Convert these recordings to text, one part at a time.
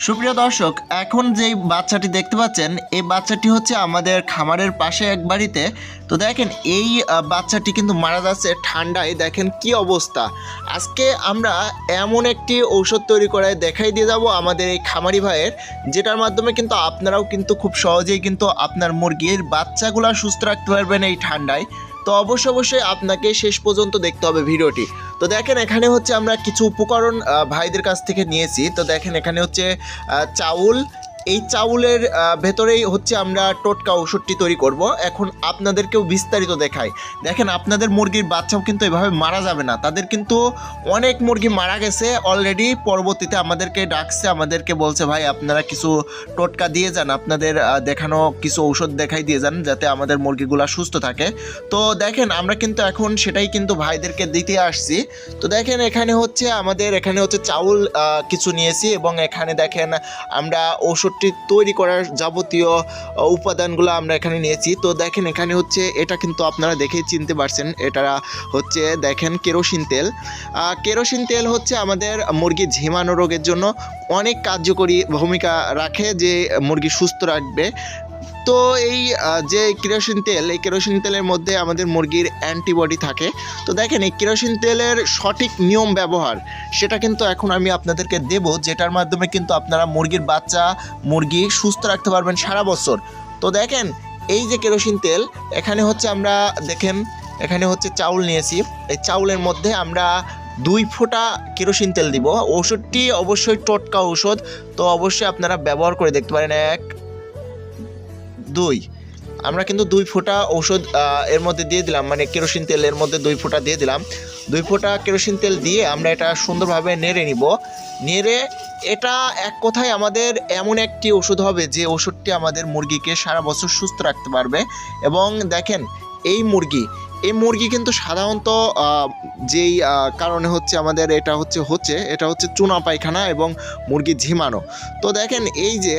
সুপ্রিয় দর্শক, এখন যেই বাচ্চাটি দেখতে পাচ্ছেন এই বাচ্চাটি হচ্ছে আমাদের খামারের পাশে এক বাড়িতে। তো দেখেন এই বাচ্চাটি কিন্তু মারা যাচ্ছে ঠান্ডায়। দেখেন কি অবস্থা। আজকে আমরা এমন একটি ঔষধ তৈরি করে দেখাই দিয়ে যাব আমাদের এই খামারি ভাইয়ের, যেটার মাধ্যমে কিন্তু আপনারাও কিন্তু খুব সহজেই কিন্তু আপনার মুরগির বাচ্চাগুলো সুস্থ রাখতে পারবেন এই ঠান্ডায়। তো অবশ্যই আপনাকে শেষ পর্যন্ত দেখতে হবে ভিডিওটি। তো দেখেন এখানে হচ্ছে আমরা কিছু উপকরণ ভাইদের কাছ থেকে নিয়েছি। তো দেখেন এখানে হচ্ছে চাউল। এই চাউলের ভেতরেই হচ্ছে আমরা টোটকা ওষুধটি তৈরি করব। এখন আপনাদেরকেও বিস্তারিত দেখাই। দেখেন আপনাদের মুরগির বাচ্চাও কিন্তু এভাবে মারা যাবে না। তাদের কিন্তু অনেক মুরগি মারা গেছে অলরেডি। পরবর্তীতে আমাদেরকে ডাকছে, আমাদেরকে বলছে ভাই আপনারা কিছু টোটকা দিয়ে যান, আপনাদের দেখানো কিছু ঔষধ দেখাই দিয়ে যান যাতে আমাদের মুরগিগুলো সুস্থ থাকে। তো দেখেন আমরা কিন্তু এখন সেটাই কিন্তু ভাইদেরকে দিতে আসছি। তো দেখেন এখানে হচ্ছে আমাদের এখানে হচ্ছে চাউল কিছু নিয়েছি এবং এখানে দেখেন আমরা ওষুধটি তৈরি করার যাবতীয় উপাদানগুলো আমরা এখানে নিয়েছি। তো দেখেন এখানে হচ্ছে এটা কিন্তু আপনারা দেখেই চিনতে পারছেন, এটা হচ্ছে দেখেন কেরোসিন তেল। কেরোসিন তেল হচ্ছে আমাদের মুরগি ঝিমানো রোগের জন্য অনেক কার্যকরী ভূমিকা রাখে, যে মুরগি সুস্থ রাখবে। তো এই যে কেরোসিন তেল, এই কেরোসিন তেলের মধ্যে আমাদের মুরগির অ্যান্টিবডি থাকে। তো দেখেন এই কেরোসিন তেলের সঠিক নিয়ম ব্যবহার সেটা কিন্তু এখন আমি আপনাদেরকে দেব, যেটার মাধ্যমে কিন্তু আপনারা মুরগির বাচ্চা মুরগি সুস্থ রাখতে পারবেন সারা বছর। তো দেখেন এই যে কেরোসিন তেল, এখানে হচ্ছে আমরা দেখেন এখানে হচ্ছে চাউল নিয়েছি। এই চাউলের মধ্যে আমরা 2 ফোঁটা কেরোসিন তেল দিব। ওষুধটি অবশ্যই টোটকা ঔষধ, তো অবশ্যই আপনারা ব্যবহার করে দেখতে পারেন। 1 2 আমরা কিন্তু 2 ফোঁটা ঔষধ এর মধ্যে দিয়ে দিলাম, মানে কেরোসিন তেলের মধ্যে 2 ফোঁটা দিয়ে দিলাম। 2 ফোঁটা কেরোসিন তেল দিয়ে আমরা এটা সুন্দরভাবে নেড়ে নিব। নেড়ে এটা এক কথায় আমাদের এমন একটি ওষুধ হবে যে ওষুধটি আমাদের মুরগিকে সারা বছর সুস্থ রাখতে পারবে। এবং দেখেন এই মুরগি কিন্তু সাধারণত যেই কারণে হচ্ছে আমাদের এটা হচ্ছে চুনা পায়খানা এবং মুরগি ঝিমানো। তো দেখেন এই যে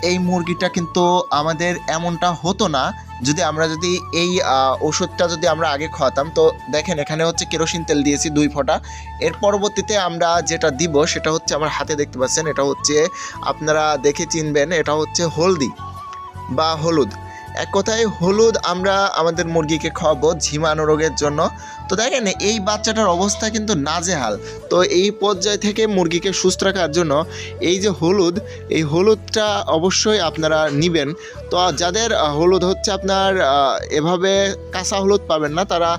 এই মুরগিটা কিন্তু আমাদের এমনটা হতো না যদি এই ওষুধটা আমরা আগে খাওয়াতাম। তো দেখেন এখানে হচ্ছে কেরোসিন তেল দিয়েছি 2 ফোঁটা। এর পরবর্তীতে আমরা যেটা দিব সেটা হচ্ছে আমার হাতে দেখতে পাচ্ছেন, এটা হচ্ছে আপনারা দেখে চিনবেন, এটা হচ্ছে হলদি বা হলুদ। এক কথায় হলুদ আমরা আমাদের মুরগিকে খাওয়াবো ঝিমানো রোগের জন্য। তো দেখেন এই বাচ্চাটার অবস্থা কিন্তু নাজেহাল। তো এই পর্যায় থেকে মুরগিকে সুস্থ রাখার জন্য এই যে হলুদ, এই হলুদটা অবশ্যই আপনারা নেবেন। তো যাদের হলুদ হচ্ছে আপনার এভাবে কাঁচা হলুদ পাবেন না, তারা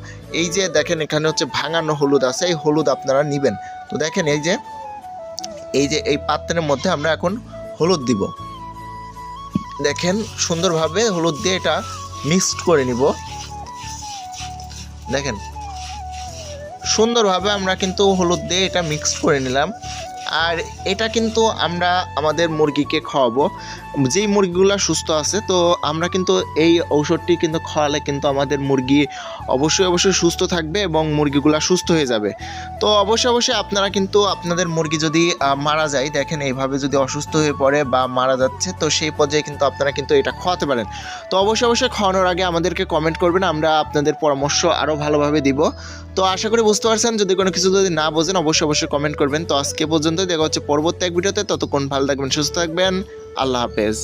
এই যে দেখেন এখানে হচ্ছে ভাঙানো হলুদ আছে, এই হলুদ আপনারা নেবেন। তো দেখেন এই যে এই পাত্রের মধ্যে আমরা এখন হলুদ দিব। দেখেন সুন্দরভাবে হলুদ দিয়ে এটা মিক্সড করে নিব। দেখেন সুন্দরভাবে আমরা কিন্তু হলুদ দিয়ে এটা মিক্স করে নিলাম। আর এটা কিন্তু আমরা আমাদের মুরগিকে খাওয়াবো, যেই মুরগিগুলো সুস্থ আছে। তো আমরা কিন্তু এই ঔষধটি কিন্তু খাওয়ালে কিন্তু আমাদের মুরগি অবশ্যই সুস্থ থাকবে এবং মুরগিগুলো সুস্থ হয়ে যাবে। তো অবশ্যই আপনারা কিন্তু আপনাদের মুরগি যদি মারা যায়, দেখেন এইভাবে যদি অসুস্থ হয়ে পড়ে বা মারা যাচ্ছে, তো সেই পর্যায়ে কিন্তু আপনারা কিন্তু এটা খাওয়াতে পারেন। তো অবশ্যই খাওয়ানোর আগে আমাদেরকে কমেন্ট করবেন, আমরা আপনাদের পরামর্শ আরও ভালোভাবে দিব। তো আশা করি বুঝতে পারছেন। যদি কোনো কিছু না বোঝেন অবশ্যই কমেন্ট করবেন। তো আজকে পর্যন্ত দেখা হচ্ছে পরবর্তী এক ভিডিওতে। ততক্ষণ ভালো থাকবেন, সুস্থ থাকবেন। আল্লাহ হাফেজ।